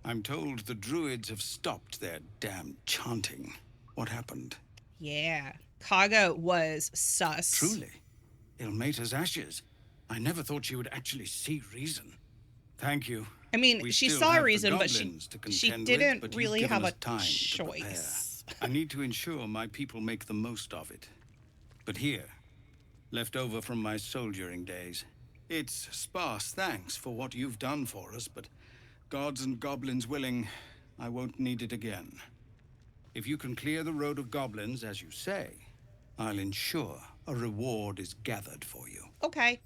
I'm told the druids have stopped their damn chanting. What happened? Yeah. Kaga was sus. Truly. Ilmater's ashes. I never thought she would actually see reason. Thank you. I mean, We she still saw have reason, the but goblins to she contend didn't with, but really you've given have us a time choice. to prepare. I need to ensure my people make the most of it. But here, left over from my soldiering days, it's sparse thanks for what you've done for us, but gods and goblins willing, I won't need it again. If you can clear the road of goblins, as you say, I'll ensure a reward is gathered for you. Okay.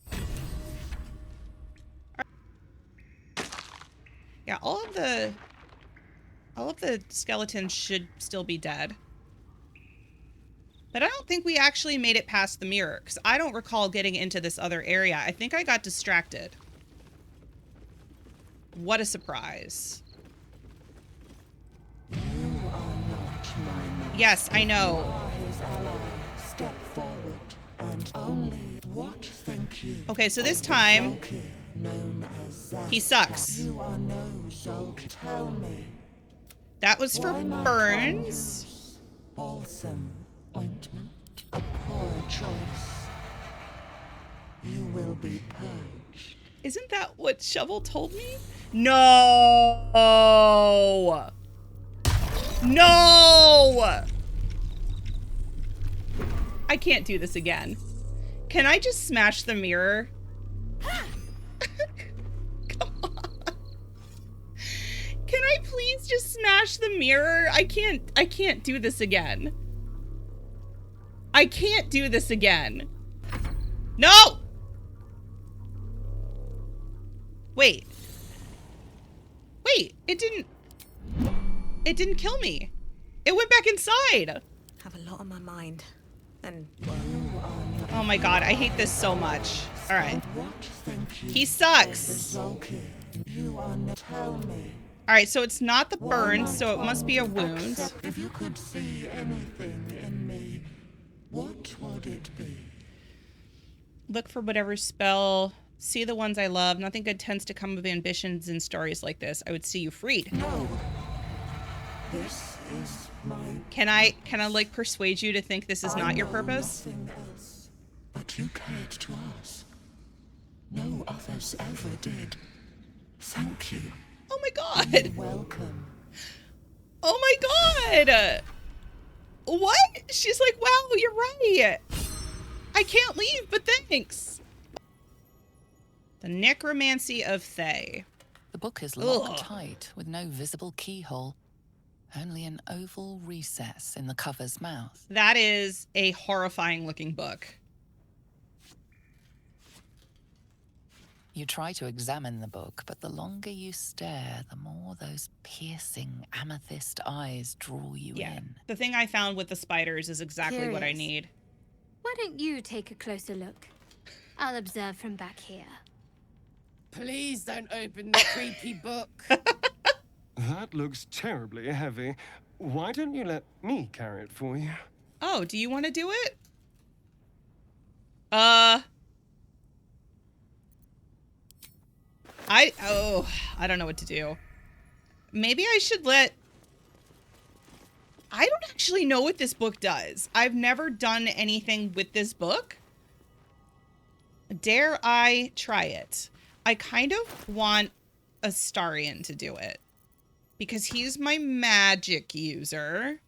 Yeah, all of the skeletons should still be dead. But I don't think we actually made it past the mirror, because I don't recall getting into this other area. I think I got distracted. What a surprise. You are not my master. Yes, I know. You are his ally. Step forward, and only what thank you. Okay, so this time, Zolkir, known as he sucks. You are no Zolkir. Tell me. That was for Why not burns. Balsam ointment. A poor choice. You will be purged. Isn't that what Shovel told me? No! No! I can't do this again. Can I just smash the mirror? Come on. Can I please just smash the mirror? I can't do this again. I can't do this again. No! Wait. Wait, it didn't kill me. It went back inside. Have a lot on my mind. And Oh my god, I hate this so much. All right. What thank you. He sucks. Zolkir, you are not. Tell me. All right, so it's not the burn, so it must be a wound. Except if you could see anything in me, what would it be? Look for whatever spell. See the ones I love. Nothing good tends to come of ambitions in stories like this. I would see you freed. No. This is my. Can I like persuade you to think this is not your know purpose? Nothing else, but you cared to ask. No others ever did. Thank you. Oh my god. Welcome. Oh my god. What? She's like, wow, you're right. I can't leave, but thanks. The Necromancy of Thay. The book is locked Ugh. tight with no visible keyhole. Only an oval recess in the cover's mouth. That is a horrifying looking book. You try to examine the book, but the longer you stare, the more those piercing amethyst eyes draw you in. The thing I found with the spiders is exactly what I Curious. need. Why don't you take a closer look? I'll observe from back here. Please don't open the creepy book. That looks terribly heavy. Why don't you let me carry it for you? Oh, do you want to do it? I don't know what to do. Maybe I should let... I don't actually know what this book does. I've never done anything with this book. Dare I try it? I kind of want Astarion to do it. Because he's my magic user.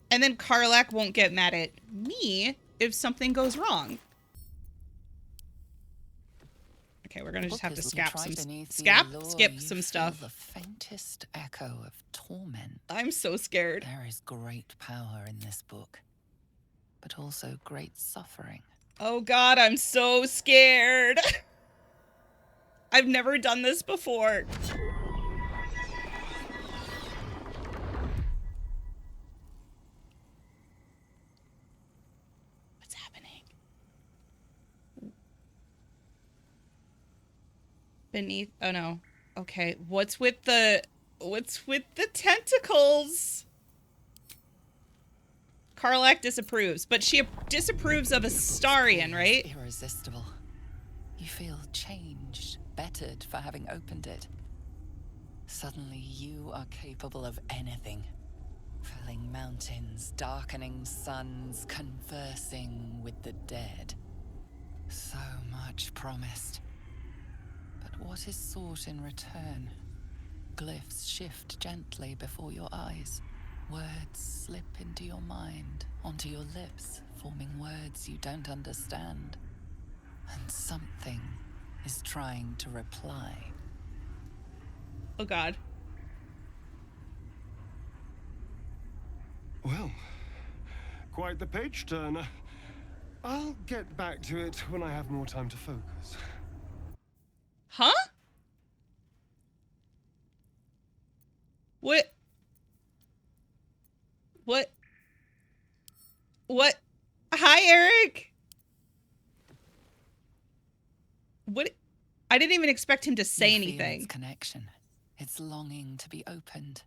And then Karlak won't get mad at me if something goes wrong. Okay, we're gonna just have to skip some stuff. The faintest echo of torment. I'm so scared. There is great power in this book, but also great suffering. Oh god, I'm so scared. I've never done this before. What's happening? Beneath, oh no. Okay, what's with the tentacles? Karlak disapproves, but she disapproves of Astarion, right? Irresistible. You feel changed, bettered for having opened it. Suddenly, you are capable of anything. Felling mountains, darkening suns, conversing with the dead. So much promised. But what is sought in return? Glyphs shift gently before your eyes. Words slip into your mind, onto your lips, forming words you don't understand. And something is trying to reply. Oh God. Well, quite the page turner. I'll get back to it when I have more time to focus. Huh? What? What? What? Hi, Eric. What? I didn't even expect him to say You feel anything. its connection, its longing to be opened,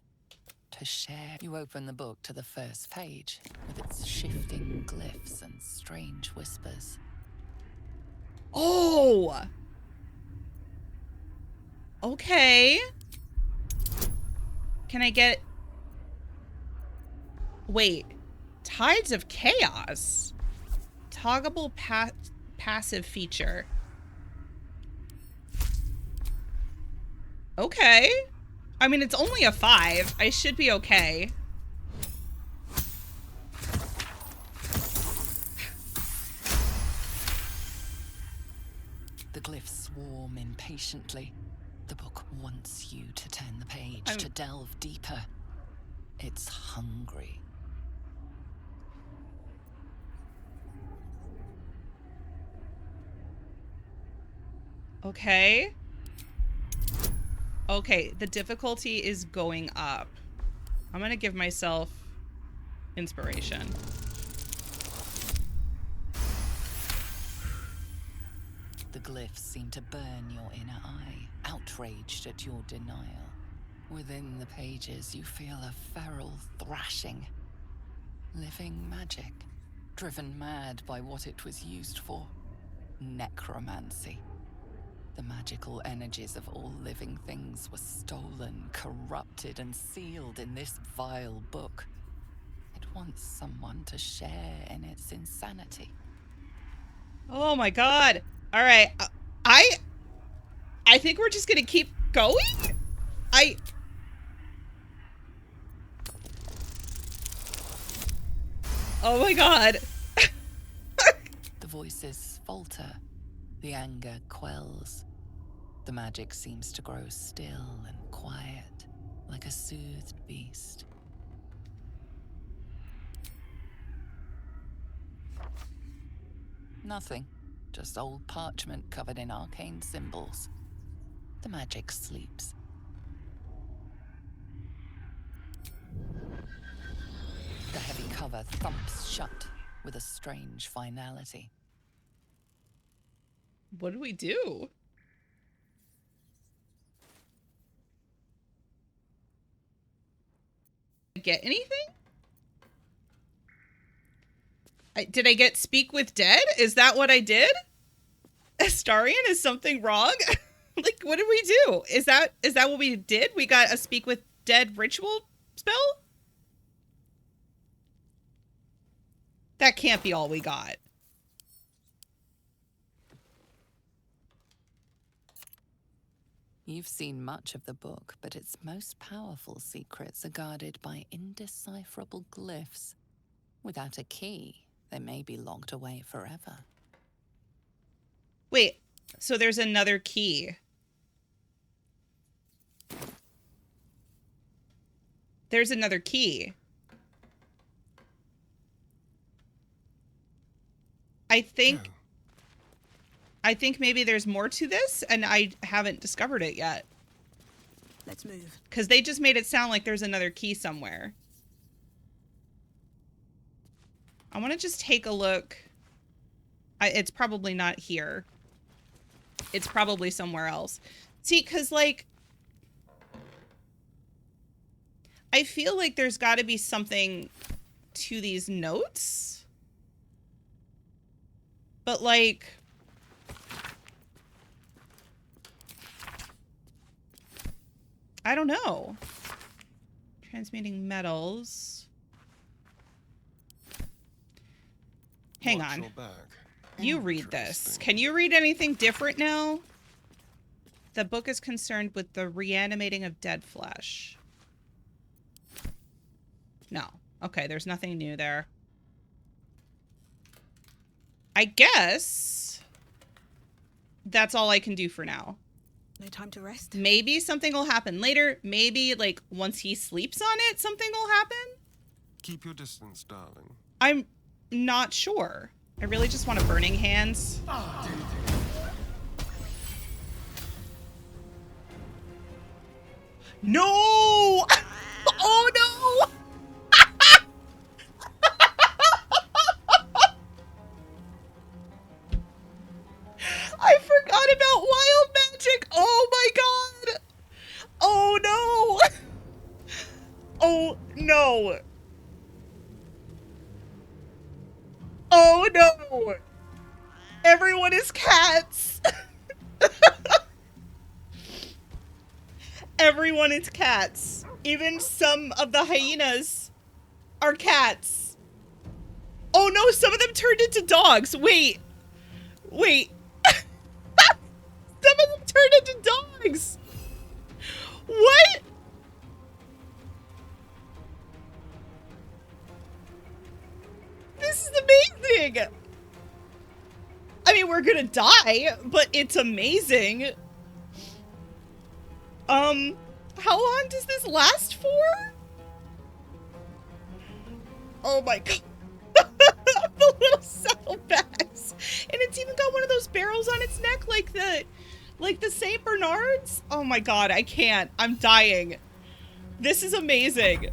to share. You open the book to the first page with its shifting glyphs and strange whispers. Oh. Okay. Can I get... Wait. Tides of Chaos. Toggable passive feature. Okay. I mean, it's only a 5. I should be okay. The glyphs swarm impatiently. The book wants you to turn the page, to delve deeper. It's hungry. Okay. Okay, the difficulty is going up. I'm gonna give myself inspiration. The glyphs seem to burn your inner eye, outraged at your denial. Within the pages, you feel a feral thrashing. Living magic, driven mad by what it was used for. Necromancy. The magical energies of all living things were stolen, corrupted, and sealed in this vile book. It wants someone to share in its insanity. Oh my God. All right. I think we're just gonna keep going. Oh my God. The voices falter. The anger quells. The magic seems to grow still and quiet, like a soothed beast. Nothing. Just old parchment covered in arcane symbols. The magic sleeps. The heavy cover thumps shut with a strange finality. What do we do? Get anything? Did I get Speak with Dead? Is that what I did? Astarion, is something wrong? Like, what did we do? Is that what we did? We got a Speak with Dead ritual spell? That can't be all we got. You've seen much of the book, but its most powerful secrets are guarded by indecipherable glyphs. Without a key, they may be locked away forever. Wait, so there's another key. There's another key. I think maybe there's more to this, and I haven't discovered it yet. Let's move. Because they just made it sound like there's another key somewhere. I want to just take a look. It's probably not here. It's probably somewhere else. See, because, like, I feel like there's got to be something to these notes. But, like... I don't know. Transmuting metals. Hang Watch on. your back. You read this. Interesting. Can you read anything different now? The book is concerned with the reanimating of dead flesh. No. Okay, there's nothing new there. I guess that's all I can do for now. No time to rest. Maybe something will happen later. Maybe, like, once he sleeps on it, something will happen. Keep your distance, darling. I'm not sure. I really just want a burning hands. No! Oh no! I forgot about wild magic. Oh my god. Oh no. Oh no. Oh no. Everyone is cats. Everyone is cats. Even some of the hyenas are cats. Oh no, some of them turned into dogs. Wait. Wait. Some of them turned into dogs. What? This is amazing. I mean, we're gonna die, but it's amazing. How long does this last for? Oh my god. The little saddlebags. And it's even got one of those barrels on its neck like the Saint Bernards. Oh my god, I can't. I'm dying. This is amazing.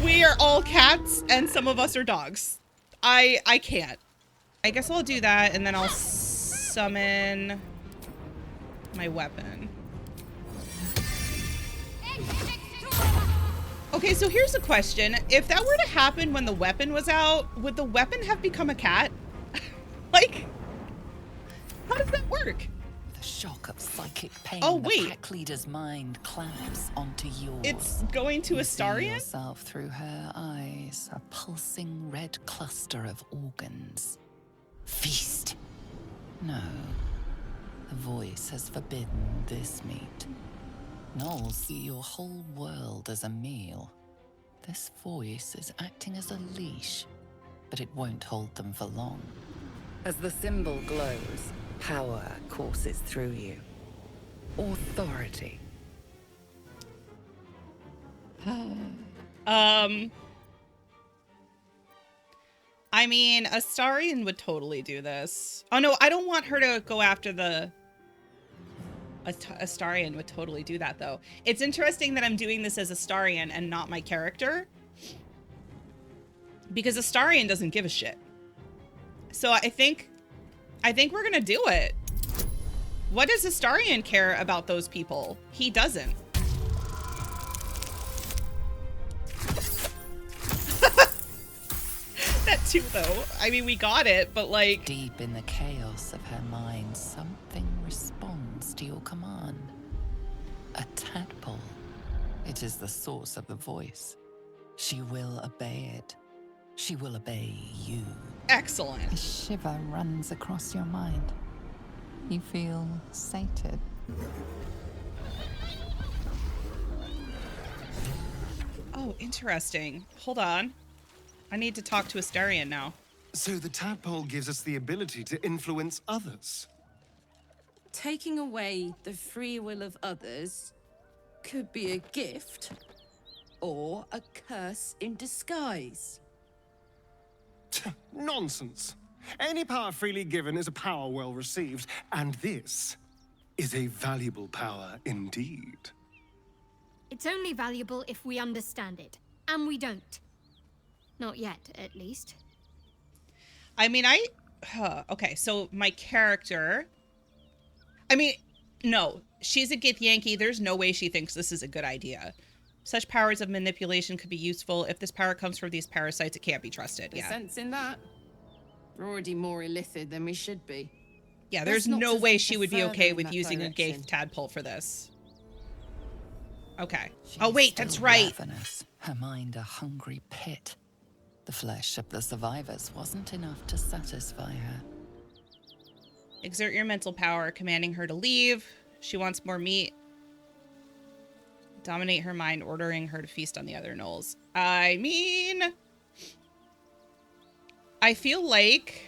We are all cats and some of us are dogs. I can't. I guess I'll do that and then I'll summon my weapon. Okay, so here's a question. If that were to happen when the weapon was out, would the weapon have become a cat? Like, how does that work? The shock of psychic pain. Oh, The wait. pack leader's mind clamps onto yours. It's going to You see Astarion? yourself through her eyes, a pulsing red cluster of organs. Feast. No. The voice has forbidden this meat. Gnolls see your whole world as a meal. This voice is acting as a leash, but it won't hold them for long. As the symbol glows, power courses through you. Authority. I mean, Astarion would totally do this. Oh no, I don't want her to go after the... Astarion would totally do that, though. It's interesting that I'm doing this as Astarion and not my character. Because Astarion doesn't give a shit. So I think we're gonna do it. What does Astarion care about those people? He doesn't. That too, though. I mean, we got it, but like... Deep in the chaos of her mind, something responds to your command. A tadpole. It is the source of the voice. She will obey it. She will obey you. Excellent. A shiver runs across your mind. You feel sated. Oh, interesting. Hold on. I need to talk to Astarion now. So the tadpole gives us the ability to influence others. Taking away the free will of others could be a gift or a curse in disguise. Nonsense. Any power freely given is a power well received, and this is a valuable power indeed. It's only valuable if we understand it. And we don't. Not yet, at least. I mean, okay, so my character... I mean, no. She's a Githyanki. There's no way she thinks this is a good idea. Such powers of manipulation could be useful. If this power comes from these parasites, it can't be trusted. There's Yeah. sense in that. We're already more illithid than we should be. Yeah, there's Let's not no way venture she would be further okay in with that using a gay direction. tadpole for this. Okay. She's Oh, wait, still that's right. ravenous, her mind a hungry pit. The flesh of the survivors wasn't enough to satisfy her. Exert your mental power, commanding her to leave. She wants more meat. Dominate her mind, ordering her to feast on the other gnolls. I mean, I feel like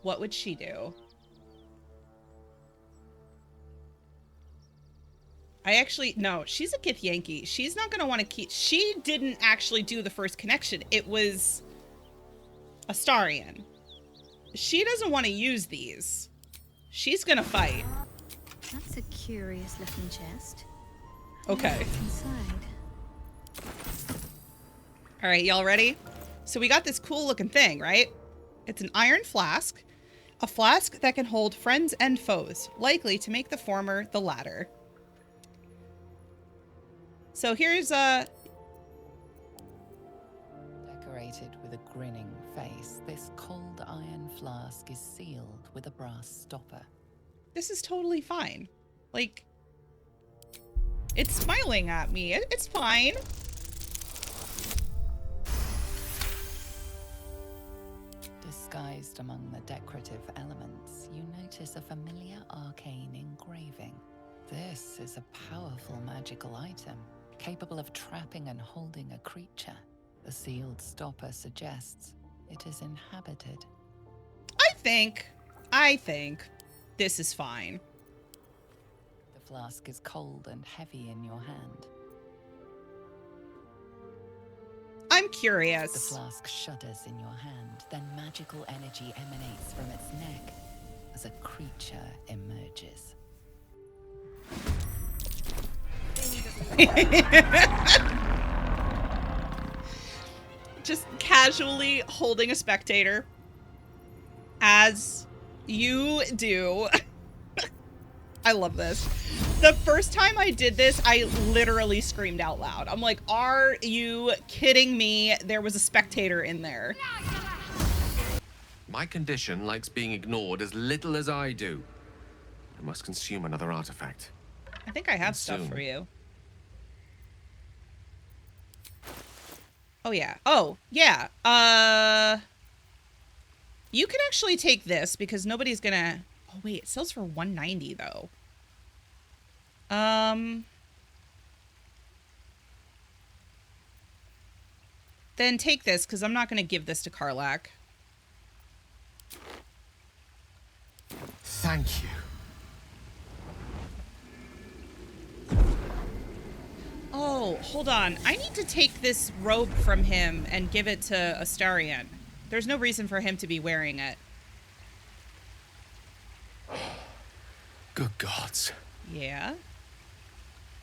what would she do? No, she's a Githyanki. She's not going to want to keep... She didn't actually do the first connection. It was Astarion. She doesn't want to use these. She's going to fight. That's a curious looking chest. Okay. What's inside? All right, y'all ready? So we got this cool looking thing, right? It's an iron flask. A flask that can hold friends and foes, likely to make the former the latter. So here's Decorated with a grinning face, this cold iron flask is sealed with a brass stopper. this is totally fine. Like, it's smiling at me. It's fine. Disguised among the decorative elements, you notice a familiar arcane engraving. This is a powerful magical item, capable of trapping and holding a creature. The sealed stopper suggests it is inhabited. I think this is fine. The flask is cold and heavy in your hand. I'm The curious. flask shudders in your hand, then magical energy emanates from its neck as a creature emerges. Just casually holding a spectator. As you do. I love this. The first time I did this, I literally screamed out loud. I'm like, are you kidding me? There was a spectator in there. My condition likes being ignored as little as I do. I must consume another artifact. I think I have And stuff soon. for you. Oh, yeah. Oh, yeah. You can actually take this because nobody's gonna... Oh, wait. It sells for $190, though. Then take this because I'm not gonna give this to Karlak. Thank you. Oh, hold on. I need to take this robe from him and give it to Astarion. There's no reason for him to be wearing it. Good gods. Yeah?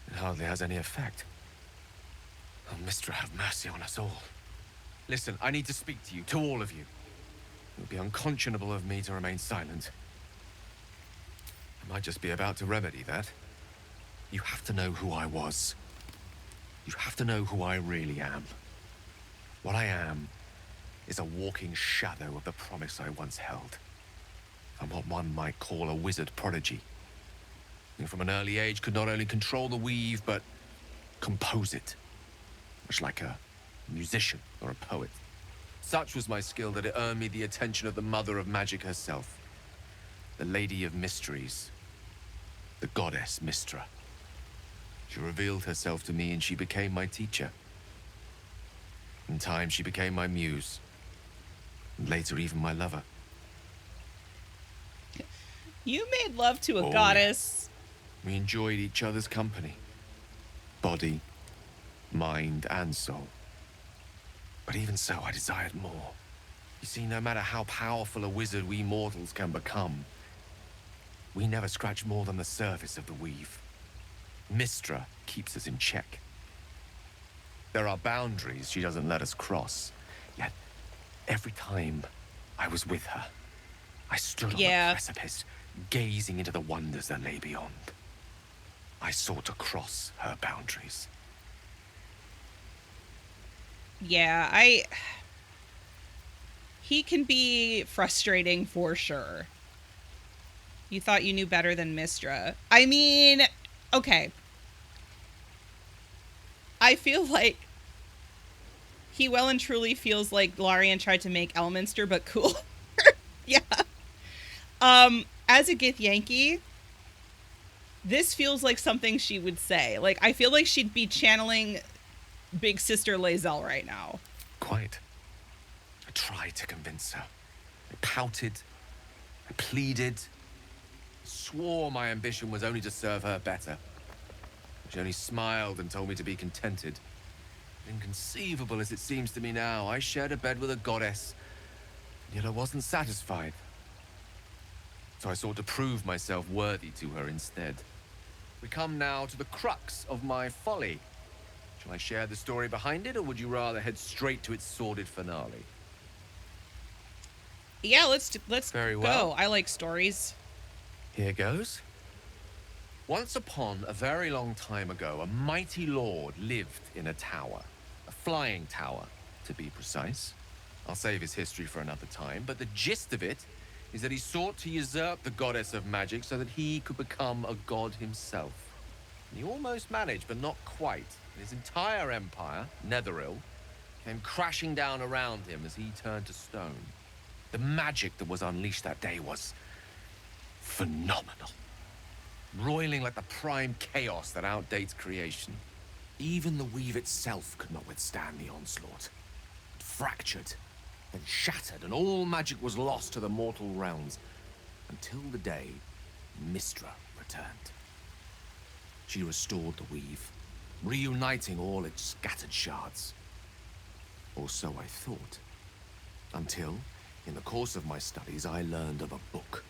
It hardly has any effect. Oh, Mistra, have mercy on us all. Listen, I need to speak to you, to all of you. It would be unconscionable of me to remain silent. I might just be about to remedy that. You have to know who I was. You have to know who I really am. What I am is a walking shadow of the promise I once held. I'm what one might call a wizard prodigy. Who from an early age could not only control the weave, but compose it. Much like a musician or a poet. Such was my skill that it earned me the attention of the mother of magic herself. The Lady of Mysteries. The goddess Mistra. She revealed herself to me and she became my teacher. In time, she became my muse. And later, even my lover. You made love to a Oh, goddess. We enjoyed each other's company. Body, mind, and soul. But even so, I desired more. You see, no matter how powerful a wizard we mortals can become, we never scratch more than the surface of the weave. Mistra keeps us in check. There are boundaries she doesn't let us cross. Yet, every time I was with her, I stood on the precipice, gazing into the wonders that lay beyond. I sought to cross her boundaries. Yeah, he can be frustrating for sure. You thought you knew better than Mystra. I mean, okay. I feel like he well and truly feels like Larian tried to make Elminster, but cool. Yeah. As a Githyanki, this feels like something she would say. Like, I feel like she'd be channeling Big Sister Lae'zel right now. Quite. I tried to convince her. I pouted. I pleaded. Swore my ambition was only to serve her better. She only smiled and told me to be contented. Inconceivable as it seems to me now, I shared a bed with a goddess, yet I wasn't satisfied. So I sought to prove myself worthy to her instead. We come now to the crux of my folly. Shall I share the story behind it, or would you rather head straight to its sordid finale? Yeah, let's Very go. well. I like stories. Here goes. Once upon a very long time ago, a mighty lord lived in a tower. A flying tower, to be precise. I'll save his history for another time, but the gist of it is that he sought to usurp the goddess of magic so that he could become a god himself. And he almost managed, but not quite. His entire empire, Netheril, came crashing down around him as he turned to stone. The magic that was unleashed that day was phenomenal. Roiling like the prime chaos that outdates creation. Even the weave itself could not withstand the onslaught. It fractured, then shattered, and all magic was lost to the mortal realms. Until the day Mystra returned. She restored the weave, reuniting all its scattered shards. Or so I thought. Until, in the course of my studies, I learned of a book.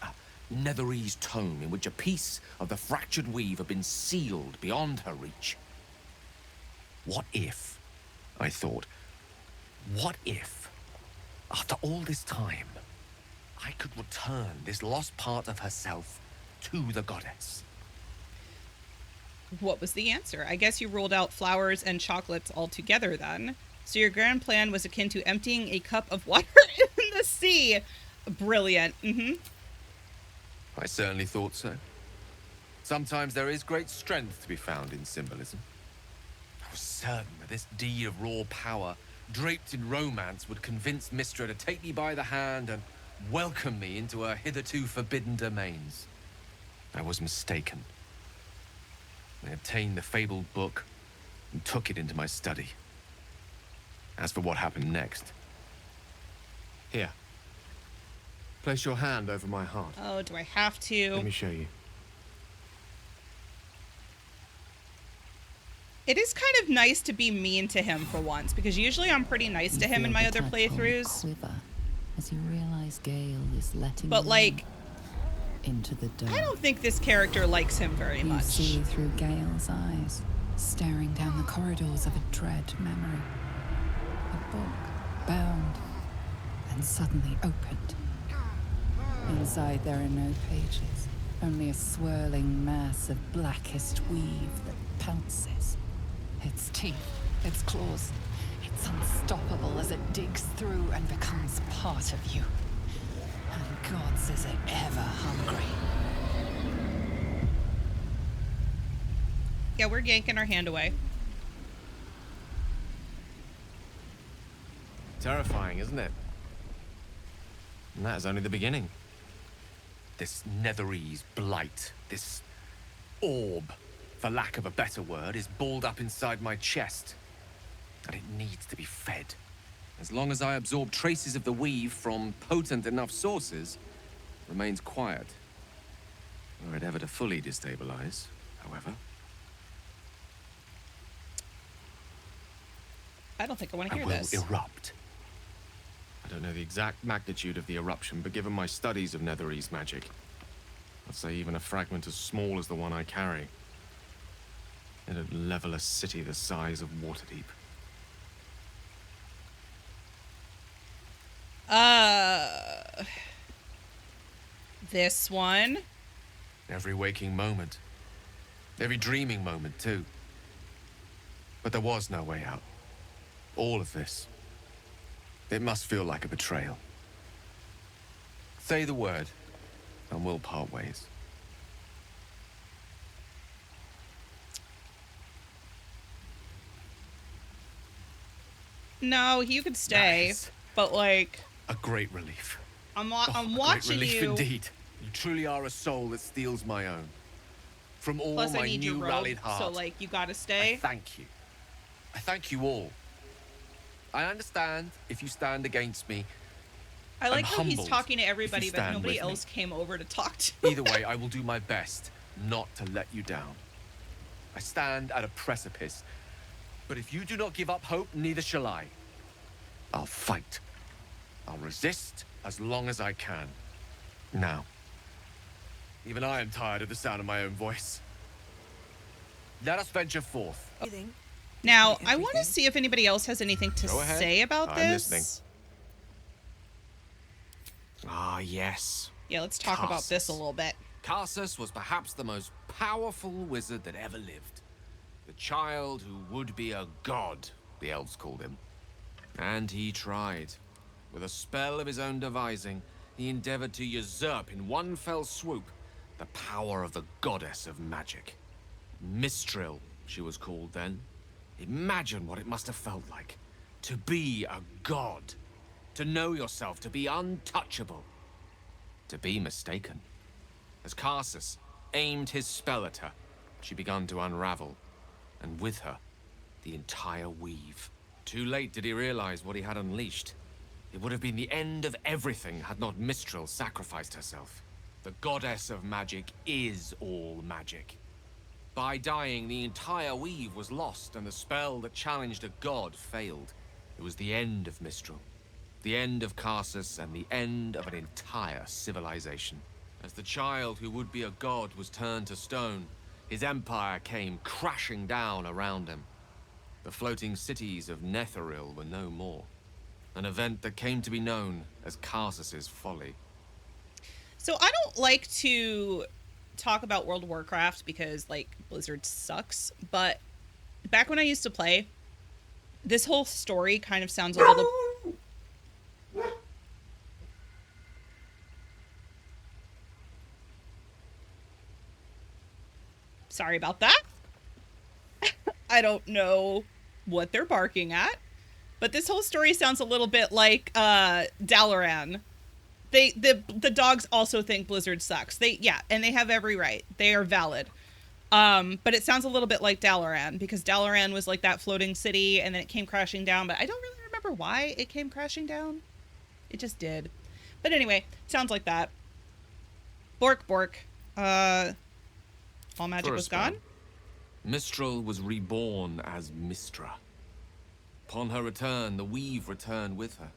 A Netherese tome in which a piece of the fractured weave had been sealed beyond her reach. What if, I thought, what if, after all this time, I could return this lost part of herself to the goddess? What was the answer? I guess you ruled out flowers and chocolates altogether then. So your grand plan was akin to emptying a cup of water in the sea. Brilliant. I certainly thought so. Sometimes there is great strength to be found in symbolism. I was certain that this deed of raw power, draped in romance, would convince Mystra to take me by the hand and welcome me into her hitherto forbidden domains. I was mistaken. I obtained the fabled book and took it into my study. As for what happened next... Here. Place your hand over my heart. Oh, do I have to? Let me show you. It is kind of nice to be mean to him for once, because usually I'm pretty nice to him in my other playthroughs. Quiver as you realize Gale is letting But, you like, into the dark. I don't think this character likes him very You much. see through Gale's eyes, staring down the corridors of a dread memory. A book, bound, and suddenly opened. Inside there are no pages, only a swirling mass of blackest weave that pounces. Its teeth, its claws, it's unstoppable as it digs through and becomes part of you. And gods, is it ever hungry. Yeah, we're yanking our hand away. Terrifying, isn't it? And that is only the beginning. This Netherese blight, this orb, for lack of a better word, is balled up inside my chest. And it needs to be fed. As long as I absorb traces of the weave from potent enough sources, it remains quiet. Were it ever to fully destabilize, however. I don't think I want to I hear will this. erupt. I don't know the exact magnitude of the eruption, but given my studies of Netherese magic, I'd say even a fragment as small as the one I carry, it'd level a city the size of Waterdeep. This one. Every waking moment. Every dreaming moment, too. But there was no way out. All of this. It must feel like a betrayal. Say the word, and we'll part ways. No, you could stay, Nice. but like, A great relief. I'm A watching great relief you. indeed. You truly are a soul that steals my own. From all Plus, I my need new your rallied robe, heart. so like, you gotta I stay. thank you. I thank you all. I understand if you stand against me. I like I'm how he's humbled talking to if you everybody, but stand nobody with me. else came over to talk to. Either way, I will do my best not to let you down. I stand at a precipice, but if you do not give up hope, neither shall I. I'll fight. I'll resist as long as I can. Now, even I am tired of the sound of my own voice. Let us venture forth. Now, I want to see if anybody else has anything to Go ahead. say about I'm this. listening. Ah, yes. Yeah, let's talk about this a little bit. Karsus was perhaps the most powerful wizard that ever lived. The child who would be a god, the elves called him. And he tried. With a spell of his own devising, he endeavored to usurp in one fell swoop the power of the goddess of magic. Mistral, she was called then. Imagine what it must have felt like. To be a god. To know yourself, to be untouchable. To be mistaken. As Karsus aimed his spell at her, she began to unravel, and with her, the entire weave. Too late did he realize what he had unleashed. It would have been the end of everything had not Mistral sacrificed herself. The goddess of magic is all magic. By dying, the entire weave was lost, and the spell that challenged a god failed. It was the end of Mistral. The end of Karsus, and the end of an entire civilization. As the child who would be a god was turned to stone, his empire came crashing down around him. The floating cities of Netheril were no more. An event that came to be known as Karsus's folly. So I don't like to talk about World of Warcraft because, like, Blizzard sucks. But back when I used to play, this whole story kind of sounds a little... Sorry about that. I don't know what they're barking at. But this whole story sounds a little bit like Dalaran. The dogs also think Blizzard sucks. And they have every right. They are valid. But it sounds a little bit like Dalaran, because Dalaran was like that floating city and then it came crashing down, but I don't really remember why it came crashing down. It just did. But anyway, sounds like that. Bork. All magic was gone? Mistral was reborn as Mistra. Upon her return, the weave returned with her.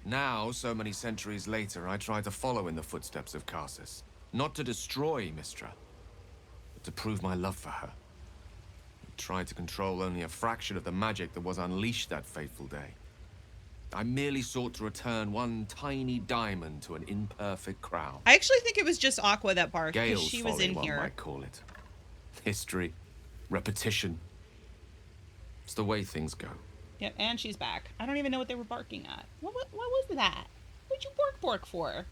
Now, so many centuries later, I try to follow in the footsteps of Karsus. Not to destroy Mistra, but to prove my love for her. I tried to control only a fraction of the magic that was unleashed that fateful day. I merely sought to return one tiny diamond to an imperfect crown. I actually think it was just Aqua that barked, because Gale's she was folly, in one here. might call it. History, repetition. It's the way things go. Yep, and she's back. I don't even know what they were barking at. What was that? What'd you bork for?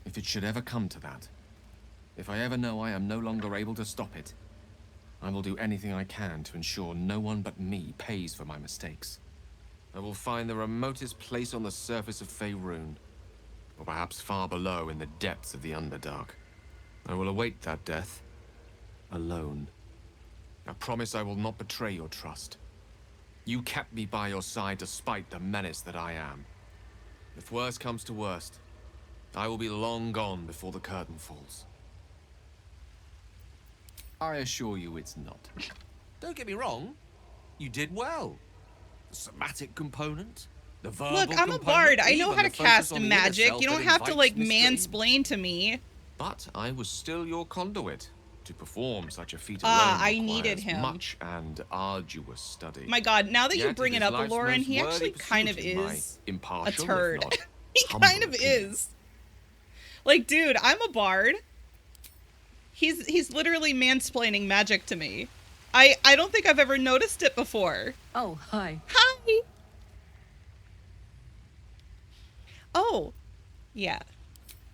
If it should ever come to that, if I ever know I am no longer able to stop it, I will do anything I can to ensure no one but me pays for my mistakes. I will find the remotest place on the surface of Faerun, or perhaps far below in the depths of the Underdark. I will await that death, alone. I promise I will not betray your trust. You kept me by your side despite the menace that I am. If worst comes to worst, I will be long gone before the curtain falls. I assure you it's not. Don't get me wrong, you did well. The somatic component, the verbal Look, I'm a component, bard. I know even how the to focus cast on the inner magic. self You don't that have to, like, invites mystery. mansplain to me. But I was still your conduit. To perform such a feat Ah, I alone needed requires him. much and arduous study. My god, now that you Yet bring it up, life's Lauren, most he worthy actually kind of pursuit in my is a impartial, if turd. not He humble kind of opinion. is. Like, dude, I'm a bard. He's literally mansplaining magic to me. I don't think I've ever noticed it before. Oh, hi. Hi. Oh, yeah.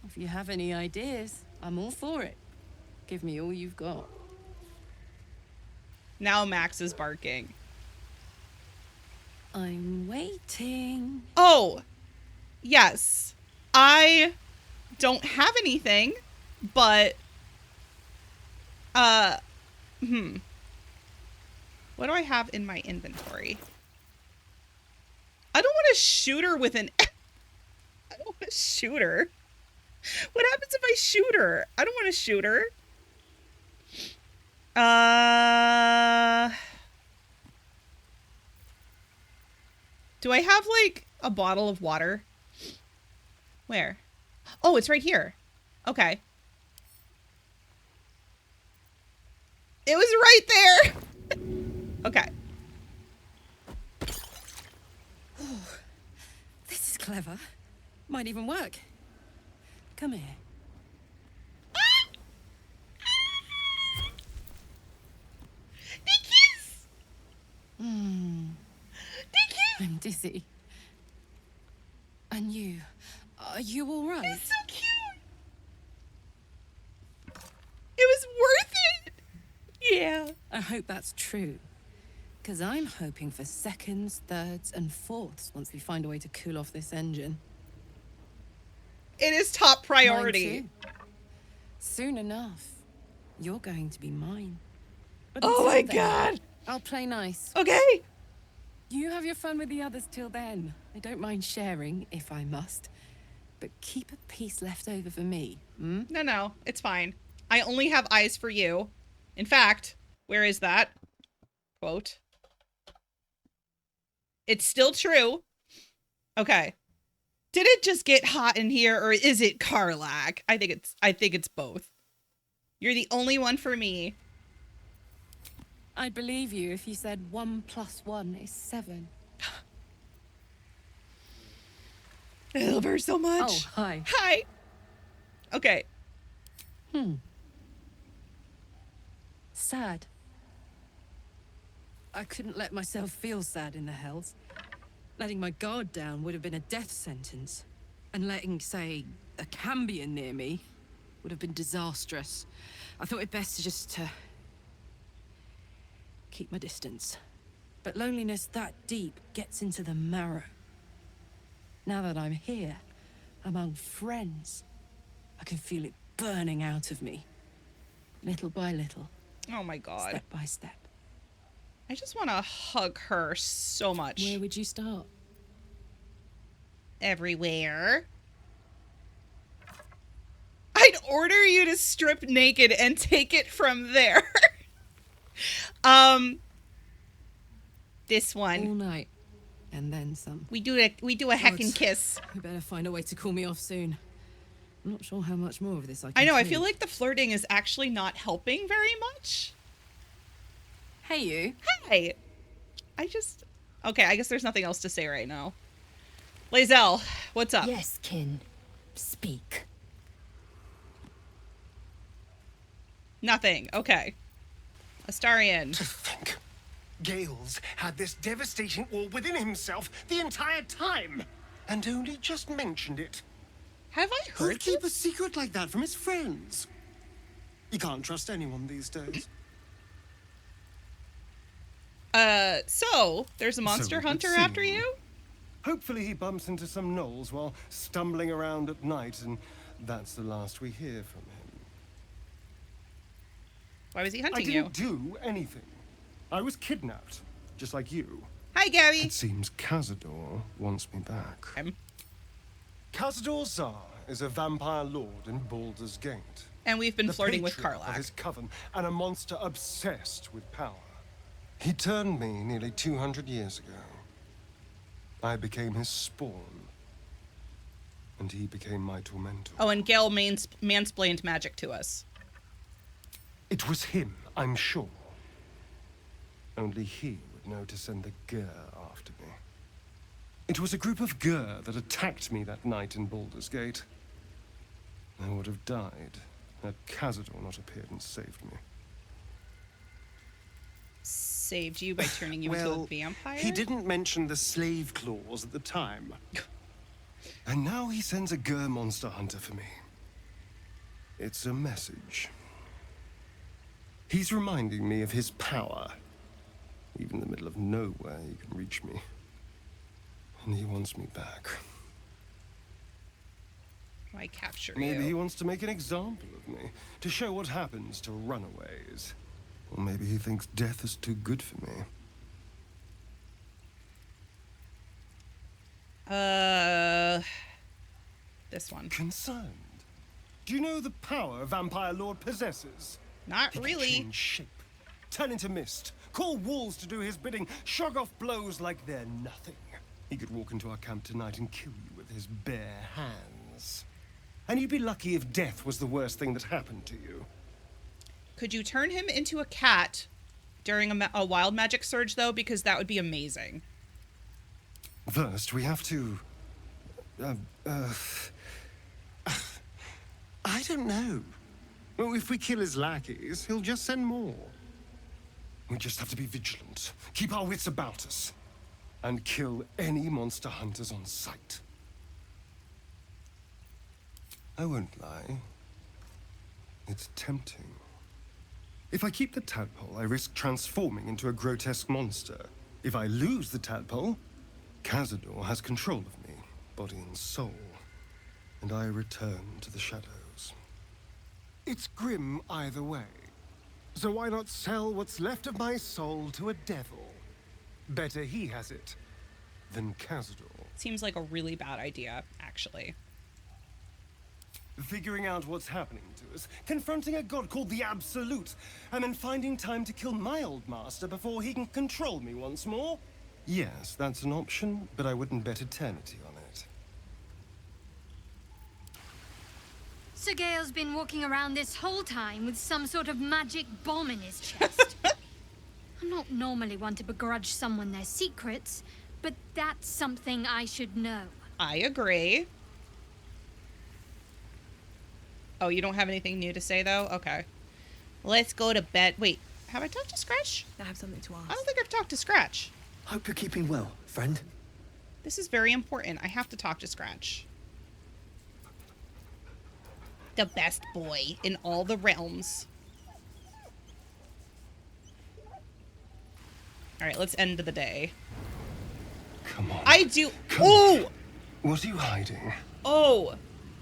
If you have any ideas, I'm all for it. Give me all you've got. Now Max is barking. I'm waiting. Oh, yes. I don't have anything, but what do I have in my inventory? I don't want to shoot her with an I don't want to shoot her. What happens if I shoot her? I don't want to shoot her. Do I have like a bottle of water? Where? Oh, it's right here. Okay. It was right there. Okay. Oh, this is clever. Might even work. Come here. Kiss. I'm dizzy. And you? Are you all right? It's so cute. It was worth it. Yeah. I hope that's true. Because I'm hoping for seconds, thirds, and fourths once we find a way to cool off this engine. It is top priority. Mine too. Soon enough, you're going to be mine. But Oh my until then, god. I'll play nice. Okay. You have your fun with the others till then. I don't mind sharing, if I must. But keep a piece left over for me, hmm? No, it's fine. I only have eyes for you. In fact, where is that? Quote. It's still true. Okay. Did it just get hot in here, or is it car lag? I think it's both. You're the only one for me. I'd believe you if you said 1 + 1 is 7. I love her so much. Oh, hi. Hi. Okay. Sad. I couldn't let myself feel sad in the Hells. Letting my guard down would have been a death sentence. And letting, say, a Cambion near me would have been disastrous. I thought it best to just, keep my distance. But loneliness that deep gets into the marrow. Now that I'm here, among friends, I can feel it burning out of me. Little by little. Oh my god. Step by step. I just want to hug her so much. Where would you start? Everywhere. I'd order you to strip naked and take it from there. This All one. night. And then some. We do a heckin' kiss. We better find a way to cool me off soon. I'm not sure how much more of this I can I know, I take. feel like the flirting is actually not helping very much. Hey, you. Hey. Okay, I guess there's nothing else to say right now. Lae'zel, what's up? Yes, kin. Speak. Nothing. Okay. Astarion. To think, Gales had this devastating war within himself the entire time, and only just mentioned it. Have I Who'd heard keep a this? secret like that from his friends? You can't trust anyone these days. So, there's a monster it would hunter after seem. you? Hopefully he bumps into some gnolls while stumbling around at night, and that's the last we hear from him. Why was he I hunting you? didn't do anything. I was kidnapped, just like you. Hi, Gabby. It seems Cazador wants me back. Cazador Zar is a vampire lord in Baldur's Gate. And we've been The flirting with patriarch of Karlach. his coven, and a monster obsessed with power. He turned me nearly 200 years ago. I became his spawn, and he became my tormentor. Oh, and Gale mansplained magic to us. It was him, I'm sure. Only he would know to send the Gur after me. It was a group of Gur that attacked me that night in Baldur's Gate. I would have died had Cazador not appeared and saved me. Saved you by turning you into a vampire? he didn't mention the slave clause at the time. And now he sends a Gur monster hunter for me. It's a message. He's reminding me of his power. Even in the middle of nowhere, he can reach me. And he wants me back. Why capture Maybe you? he wants to make an example of me, to show what happens to runaways. Or maybe he thinks death is too good for me. This one. Concerned? Do you know the power a vampire lord possesses? Not He can really. change shape, turn into mist, call walls to do his bidding, shrug off blows like they're nothing. He could walk into our camp tonight and kill you with his bare hands. And you'd be lucky if death was the worst thing that happened to you. Could you turn him into a cat during a wild magic surge, though? Because that would be amazing. First, we have to... I don't know. Well, if we kill his lackeys, he'll just send more. We just have to be vigilant, keep our wits about us, and kill any monster hunters on sight. I won't lie. It's tempting. If I keep the tadpole, I risk transforming into a grotesque monster. If I lose the tadpole, Cazador has control of me, body and soul, and I return to the shadows. It's grim either way, so why not sell what's left of my soul to a devil? Better he has it than Cazador. Seems like a really bad idea, actually. Figuring out what's happening to us, confronting a god called the Absolute, and then finding time to kill my old master before he can control me once more? Yes, that's an option, but I wouldn't bet eternity on it. Sir Gale's been walking around this whole time with some sort of magic bomb in his chest. I'm not normally one to begrudge someone their secrets, but that's something I should know. I agree. Oh, you don't have anything new to say, though? Okay. Let's go to bed. Wait, have I talked to Scratch? I have something to ask. I don't think I've talked to Scratch. Hope you're keeping well, friend. This is very important. I have to talk to Scratch. The best boy in all the realms. All right, let's end the day. Come on. I do. Come Oh! on. What are you hiding? Oh!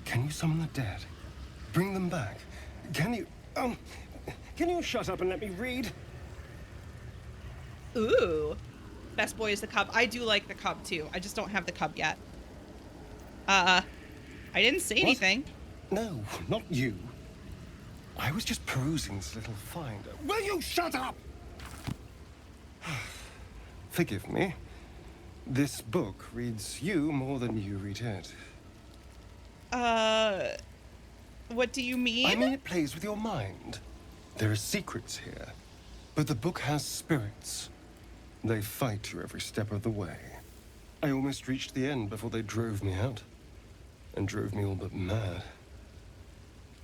Can you summon the dead? Bring them back. Can you shut up and let me read? Ooh. Best boy is the cub. I do like the cub, too. I just don't have the cub yet. I didn't say anything. No, not you. I was just perusing this little finder. Will you shut up? Forgive me. This book reads you more than you read it. What do you mean? I mean, it plays with your mind. There are secrets here, but the book has spirits. They fight you every step of the way. I almost reached the end before they drove me out, and drove me all but mad.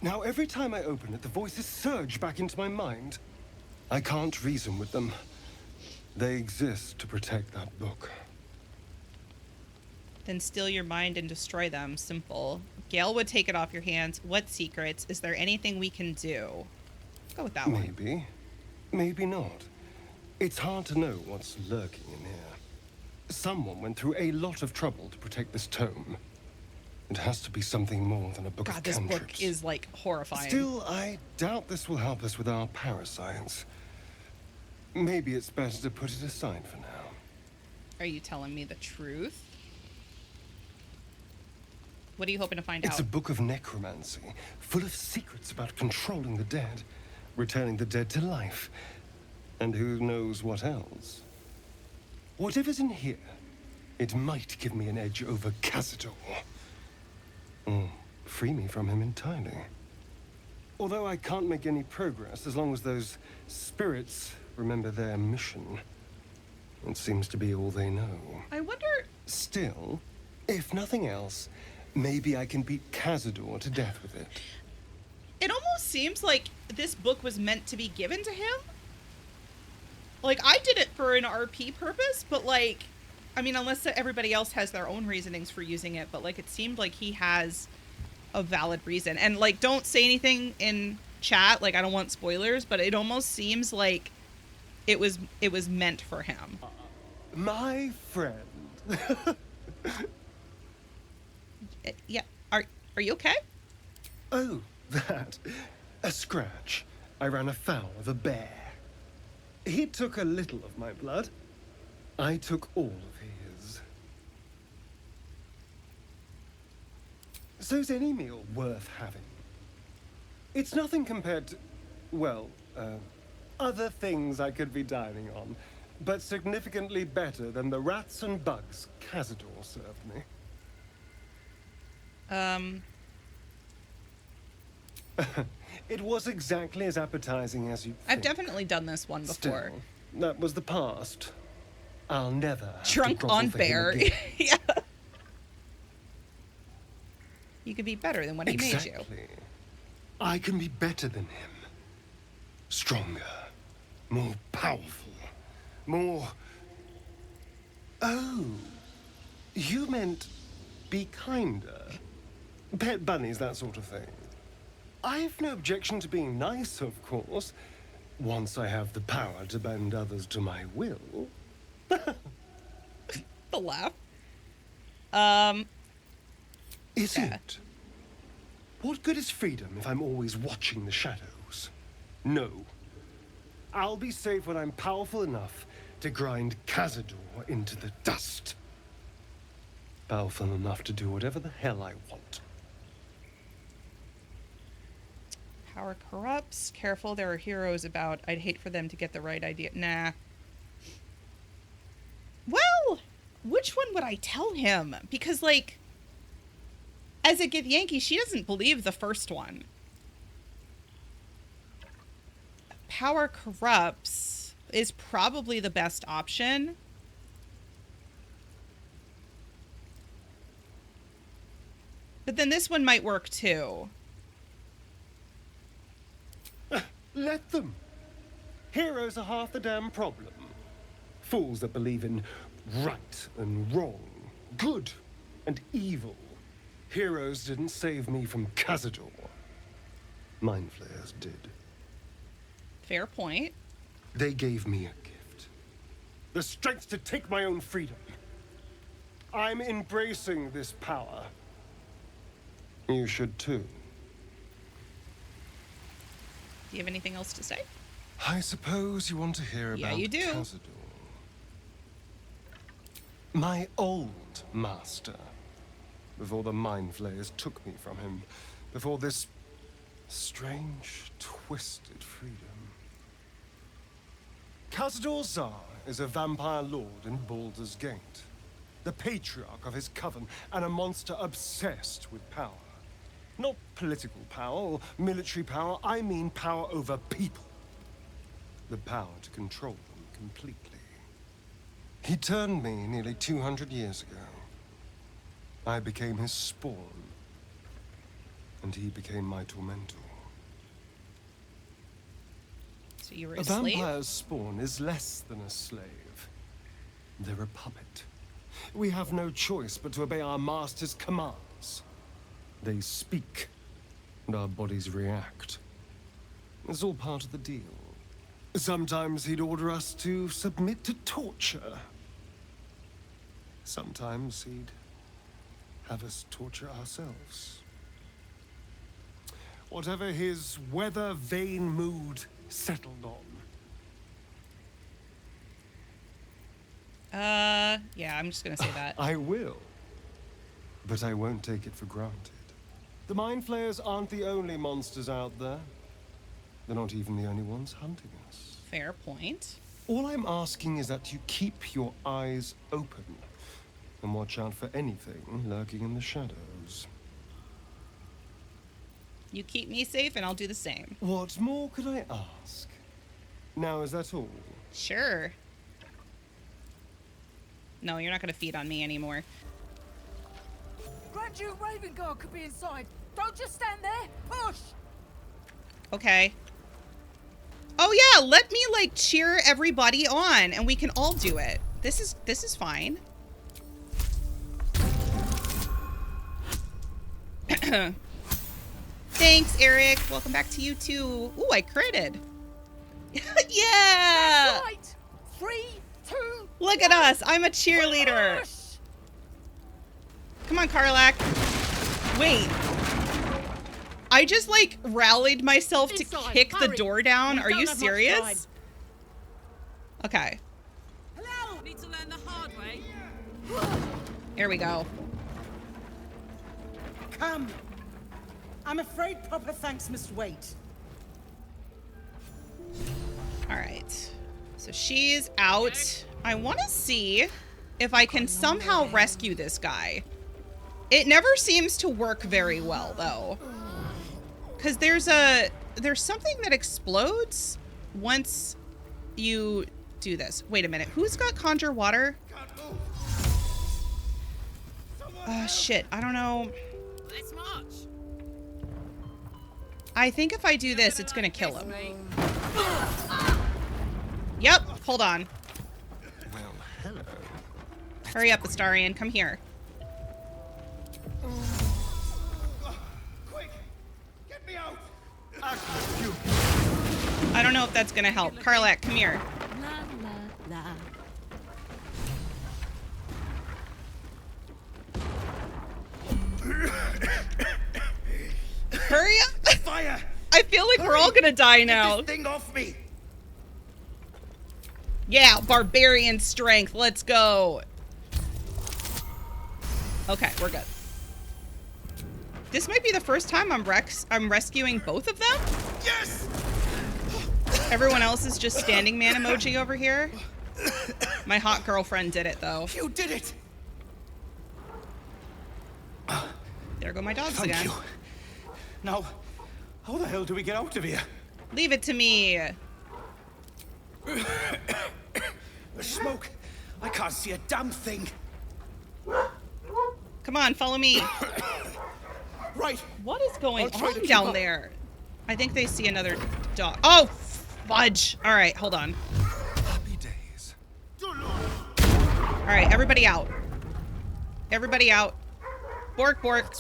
Now, every time I open it, the voices surge back into my mind. I can't reason with them. They exist to protect that book. Then steal your mind and destroy them. Simple. Gale would take it off your hands. What secrets? Is there anything we can do? Go with that one. Maybe. Maybe not. It's hard to know what's lurking in here. Someone went through a lot of trouble to protect this tome. It has to be something more than a book God, of this cantrips. book is, like, horrifying. Still, I doubt this will help us with our parascience. Maybe it's better to put it aside for now. Are you telling me the truth? What are you hoping to find It's out? a book of necromancy, full of secrets about controlling the dead, returning the dead to life, and who knows what else. Whatever's in here, it might give me an edge over Cazador. Or free me from him entirely. Although I can't make any progress as long as those spirits remember their mission. It seems to be all they know. I wonder... Still, if nothing else, maybe I can beat Cazador to death with it. It almost seems like this book was meant to be given to him. Like, I did it for an RP purpose, but, like, I mean, unless everybody else has their own reasonings for using it, but like it seemed like he has a valid reason. And like, don't say anything in chat, like I don't want spoilers, but it almost seems like it was meant for him. My friend. Yeah. Are you okay? Oh, that. A scratch. I ran afoul of a bear. He took a little of my blood. I took all of his. So's any meal worth having. It's nothing compared to, well, other things I could be dining on, but significantly better than the rats and bugs Cazador served me. It was exactly as appetizing as you'd think. I've definitely done this one before. Still, that was the past. I'll never have to Drunk grovel on for him bear. again. Yeah. You could be better than what he made you. I can be better than him. Stronger. More powerful. More... Oh. You meant be kinder. Pet bunnies, that sort of thing. I've no objection to being nice, of course. Once I have the power to bend others to my will. The laugh. Isn't. What good is freedom if I'm always watching the shadows? No. I'll be safe when I'm powerful enough to grind Cazador into the dust. Powerful enough to do whatever the hell I want. Power corrupts. Careful, there are heroes about. I'd hate for them to get the right idea. Nah. Well, which one would I tell him? Because, like, as a Githyanki, she doesn't believe the first one. Power corrupts is probably the best option. But then this one might work too. Let them. Heroes are half the damn problem. Fools that believe in right and wrong, good and evil. Heroes didn't save me from Cazador. Mind flayers did. Fair point. They gave me a gift. The strength to take my own freedom. I'm embracing this power. You should too. Do you have anything else to say? I suppose you want to hear Yeah, about you do. Cazador. My old master. Before the Mind Flayers took me from him. Before this strange, twisted freedom. Cazador Zar is a vampire lord in Baldur's Gate. The patriarch of his coven, and a monster obsessed with power. Not political power or military power, I mean power over people. The power to control them completely. He turned me nearly 200 years ago. I became his spawn, and he became my tormentor. So you were A a slave? vampire's spawn is less than a slave. They're a puppet. We have no choice but to obey our master's commands. They speak, and our bodies react. It's all part of the deal. Sometimes he'd order us to submit to torture. Sometimes he'd have us torture ourselves. Whatever his weather-vane mood settled on. Yeah, I'm just gonna say that. I will. But I won't take it for granted. The Mind Flayers aren't the only monsters out there. They're not even the only ones hunting us. Fair point. All I'm asking is that you keep your eyes open and watch out for anything lurking in the shadows. You keep me safe and I'll do the same. What more could I ask? Now, is that all? Sure. No, you're not gonna feed on me anymore. Grand Duke Ravenguard could be inside. Don't just stand there. Push! Okay. Oh yeah, let me like cheer everybody on and we can all do it. This is fine. Thanks, Eric. Welcome back to you too. Ooh, I critted. Yeah! That's right. 3, 2. Look at us. I'm a cheerleader. Push. Come on, Karlak. Wait. I just like rallied myself to Inside, kick the hurry. door down. We Are don't you have much serious? time. Okay. Hello. Need to learn the hard way. Here we go. Come. I'm afraid proper thanks must wait. All right. So she's out. I want to see if I can somehow rescue this guy. It never seems to work very well though. Cuz there's something that explodes once you do this. Wait a minute. Who's got conjure water? Shit. I don't know. Let's march. I think if I do this, it's gonna kill him. Yep, hold on. Well, hello. Hurry up, Astarion, come here. Quick! Get me out! I don't know if that's gonna help. Karlak, come here. La, la, la. Hurry up! Fire! I feel like we're all gonna die now. Get this thing off me! Yeah, barbarian strength, let's go. Okay, we're good. This might be the first time I'm rescuing both of them. Yes! Everyone else is just standing man emoji over here. My hot girlfriend did it though. You did it! There go my dogs Thank again. you. Now, how the hell do we get out of here? Leave it to me. The smoke. I can't see a damn thing. Come on, follow me. Right. What is going I'll try to on keep down up. there? I think they see another dog. Oh, fudge. All right, hold on. Happy days. All right, everybody out. Everybody out. Bork, bork.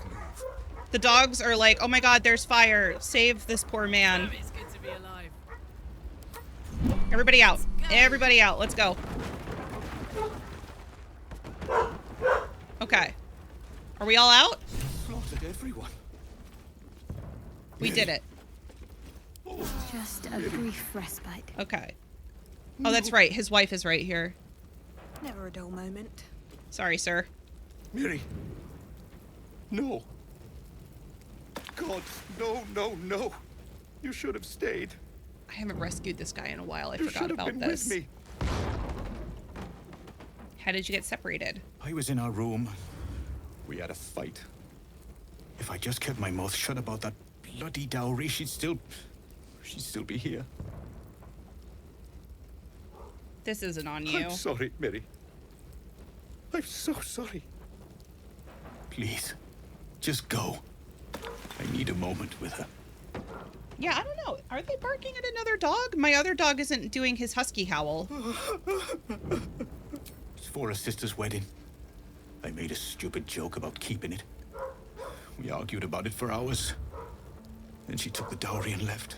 The dogs are like, oh my god, there's fire. Save this poor man. It's good to be alive. Everybody out. Everybody out. Let's go. Okay. Are we all out? Slaughtered everyone. We did it. Just a brief respite. Okay. Oh, that's right. His wife is right here. Never a dull moment. Sorry, sir. Miri. No. God, no, no, no. You should have stayed. I haven't rescued this guy in a while. I You forgot should have about been this. with me. How did you get separated? I was in our room. We had a fight. If I just kept my mouth shut about that bloody dowry, she'd still be here. This isn't on you. I'm sorry, Miri. I'm so sorry. Please, just go. I need a moment with her. Yeah, I don't know. Are they barking at another dog? My other dog isn't doing his husky howl. It's for her sister's wedding. I made a stupid joke about keeping it. We argued about it for hours. Then she took the dowry and left.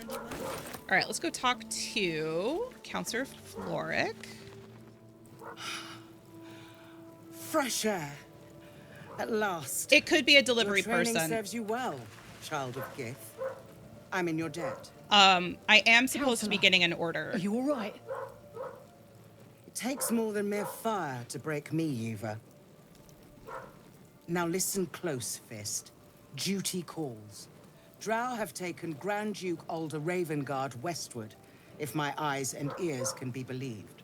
All right, let's go talk to Counselor Floric. Fresh air. At last. It could be a delivery Your training person. serves you well, child of Gith. I'm in your debt. I am supposed to be getting an order. Are you all right? It takes more than mere fire to break me, Yuva. Now listen close, Fist. Duty calls. Drow have taken Grand Duke Alder Ravengard westward, if my eyes and ears can be believed.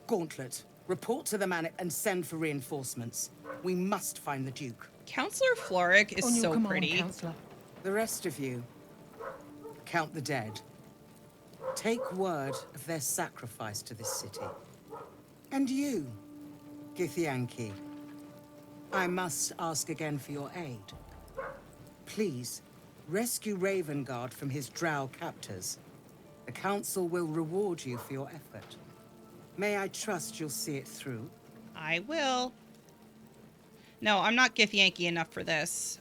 Gauntlet, report to the man and send for reinforcements. We must find the Duke. Counselor Floric is On your so command, pretty. Counselor. The rest of you, count the dead. Take word of their sacrifice to this city. And you, Githyanki, I must ask again for your aid. Please, rescue Ravengard from his drow captors. The Council will reward you for your effort. May I trust you'll see it through? I will. No, I'm not Githyanki enough for this.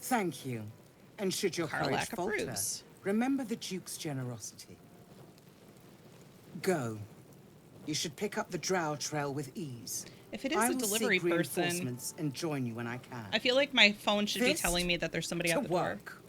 Thank you. And should your courage Karlach falter, approves. remember the Duke's generosity. Go. You should pick up the Drow trail with ease. If it is I a will delivery seek person, reinforcements and join you when I can. I feel like my phone should be Fist telling me that there's somebody to at the door. work.